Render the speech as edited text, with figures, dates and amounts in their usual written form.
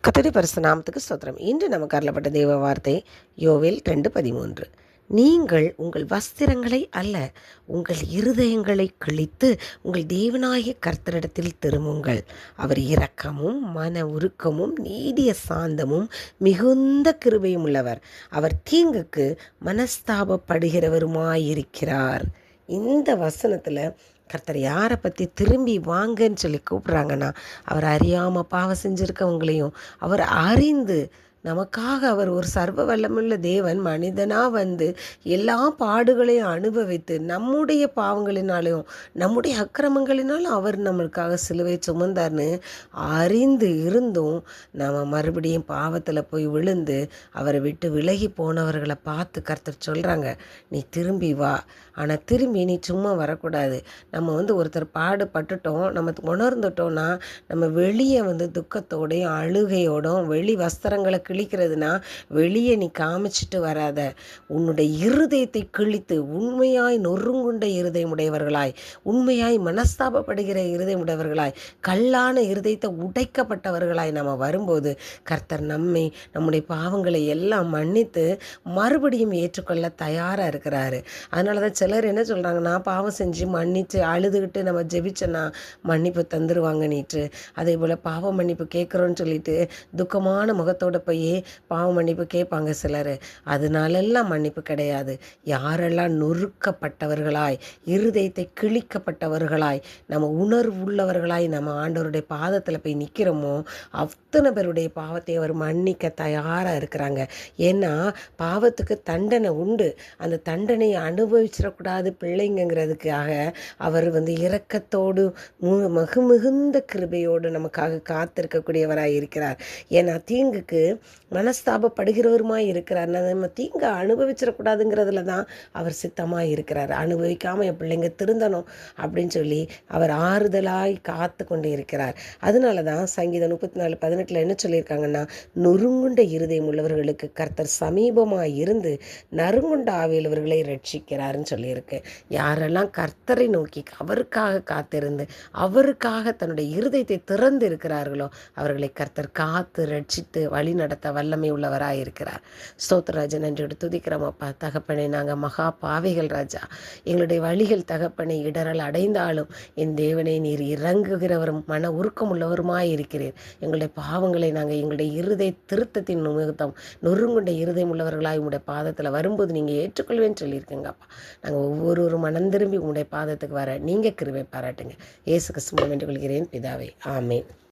கர்த்தருடைய பரிசுத்த நாமத்துக்கு ஸ்தோத்திரம். இன்று நமக்கு அருளப்பட்ட தேவ வார்த்தை யோவேல் 2:13. நீங்கள் உங்கள் வஸ்திரங்களை அல்ல, உங்கள் இருதயங்களை கிழித்து உங்கள் தேவனாகிய கர்த்தரிடத்தில் திரும்புங்கள். அவர் இரக்கமும் மன உருக்கமும் நீடிய சாந்தமும் மிகுந்த கிருபையும் உள்ளவர். அவர் தீங்குக்கு மனஸ்தாபப்படுகிறவருமாயிருக்கிறார். இந்த வசனத்தில் கர்த்தர் யாரை பற்றி திரும்பி வாங்கன்னு சொல்லி கூப்பிட்றாங்கன்னா, அவர் அறியாமல் பாவம் செஞ்சுருக்கவங்களையும் அவர் அறிந்து நமக்காக அவர் ஒரு சர்வ வல்லமுள்ள தேவன் மனிதனாக வந்து எல்லா பாடுகளையும் அனுபவித்து நம்முடைய பாவங்களினாலையும் நம்முடைய அக்கிரமங்களினாலும் அவர் நம்மளுக்காக சிலுவை சுமந்தார்னு அறிந்து இருந்தும் நம்ம மறுபடியும் பாவத்தில் போய் விழுந்து அவரை விட்டு விலகி போனவர்களை பார்த்து கர்த்தர் சொல்கிறாங்க, நீ திரும்பி வா. ஆனால் திரும்பி நீ சும்மா வரக்கூடாது. நம்ம ஒருத்தர் பாடுபட்டுட்டோம், நம்ம உணர்ந்துட்டோன்னா நம்ம வெளியே துக்கத்தோடையும் அழுகையோடும் வெளி வஸ்திரங்களை கிழிக்கிறதுனா வெளியே நீ காமிச்சிட்டு வராத. உன்னுடைய இருதயத்தை கிழித்து உண்மையாய் நொறுங்குண்ட இருதயம் உடையவர்களாய், உண்மையாய் மனஸ்தாபப்படுகிற இருதயம் உடையவர்களாய், கல்லான இருதயத்தை உடைக்கப்பட்டவர்களாய் நம்ம வரும்போது கர்த்தர் நம்முடைய பாவங்களை எல்லாம் மன்னித்து மறுபடியும் ஏற்றுக்கொள்ள தயாராக இருக்கிறாரு. அதனால தான் சிலர் என்ன சொல்கிறாங்கன்னா, பாவம் செஞ்சு மன்னித்து அழுதுகிட்டு நம்ம ஜெபிச்சோன்னா மன்னிப்பு தந்துடுவாங்க நீட்டு. அதே போல் பாவ மன்னிப்பு கேட்குறோன்னு சொல்லிட்டு துக்கமான முகத்தோடு போய் பாவ மன்னிப்பு கேட்பாங்க சிலர். அதனாலெல்லாம் மன்னிப்பு கிடையாது. யாரெல்லாம் நொறுக்கப்பட்டவர்களாய், இருதயத்தை கிழிக்கப்பட்டவர்களாய், நம்ம உணர்வுள்ளவர்களாய் நம்ம ஆண்டவருடைய பாதத்தில் போய் நிற்கிறோமோ அத்தனை பேருடைய பாவத்தை அவர் மன்னிக்க தயாராக இருக்கிறாங்க. ஏன்னா பாவத்துக்கு தண்டனை உண்டு. அந்த தண்டனையை அனுபவிச்சிடக்கூடாது பிள்ளைங்கிறதுக்காக அவர் இரக்கத்தோடு மிகுந்த கிருபையோடு நமக்காக காத்திருக்கக்கூடியவராய் இருக்கிறார். ஏன்னா தீங்குக்கு மனஸ்தாபப்படுகிறவருமாய் இருக்கிறார். நம்ம தீங்கை அனுபவிச்சிடக்கூடாதுங்கிறதுல தான் அவர் சித்தமாக இருக்கிறார். அனுபவிக்காமல் என் பிள்ளைங்க திருந்தணும் அப்படின்னு சொல்லி அவர் ஆறுதலாய் காத்து கொண்டு இருக்கிறார். அதனால தான் சங்கீதம் 34:18 என்ன சொல்லியிருக்காங்கன்னா, நொறுங்குண்ட இருதயம் உள்ளவர்களுக்கு கர்த்தர் சமீபமாக இருந்து நறுங்குண்ட ஆவியுள்ளவர்களை ரட்சிக்கிறாருன்னு சொல்லியிருக்கு. யாரெல்லாம் கர்த்தரை நோக்கி அவருக்காக காத்திருந்து அவருக்காக தன்னுடைய இருதயத்தை திறந்து இருக்கிறார்களோ அவர்களை கர்த்தர் காத்து ரட்சித்து வழி நடத்த வல்லமை உள்ளவராக இருக்கிறார். ஸ்தோத்திரராஜா, நன்றியோடு துதிக்கிறோம் அப்பா. தகப்பனை நாங்கள் மகா பாவிகள் ராஜா. எங்களுடைய வழிகள் தகப்பனை இடரல் அடைந்தாலும் என் தேவனை நீர் இறங்குகிறவரும் மன உருக்கம் உள்ளவருமாய் இருக்கிறீர். எங்களுடைய பாவங்களை நாங்கள் எங்களுடைய இருதய திருத்தத்தின் நிமித்தம் நொறுங்குண்ட இருதயம் உள்ளவர்களாய் உங்களுடைய பாதத்தில் வரும்போது நீங்கள் ஏற்றுக்கொள்வேன்னு சொல்லியிருக்கீங்க அப்பா. நாங்கள் ஒவ்வொரு மனம் திரும்பி உங்களுடைய பாதத்துக்கு வர நீங்கள் கிருபை பாராட்டுங்க. இயேசு கிறிஸ்து மூலம் வேண்டிக் கொள்கிறேன் பிதாவே, ஆமென்.